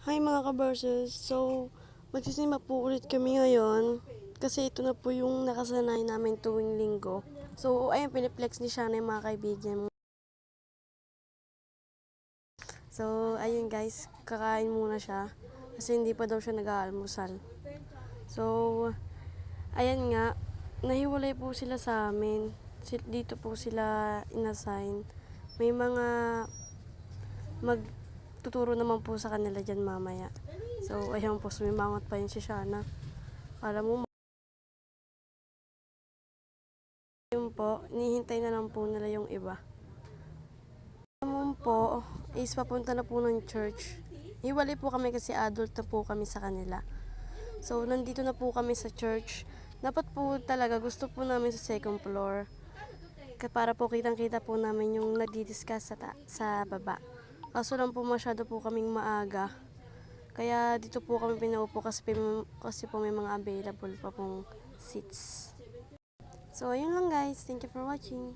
Hi mga ka-verses. So, magsisimba po ulit kami ngayon. Kasi ito na po yung nakasanay namin tuwing linggo. So, ayun, piniplex ni Shana yung mga kaibigan. So, ayun guys, kakain muna siya. Kasi hindi pa daw siya nag-aalmusal. So, ayan nga, nahiwalay po sila sa amin. Dito po sila inassign. May mga magtuturo naman po sa kanila dyan mamaya. So, ayun po, sumimangot pa yun si Shana. Alam mo, yun po, nihintay na lang po nila yung iba. Naman po, is papunta na po ng church. Hiwalay po kami kasi adult na po kami sa kanila. So, nandito na po kami sa church. Dapat po talaga gusto po namin sa second floor. Para po kitang-kita po namin yung nagdi-discuss sa baba. Kaso lang po masyado po kaming maaga. Kaya dito po kami pinaupo kasi po may mga available pa pong seats. So, ayun lang guys. Thank you for watching.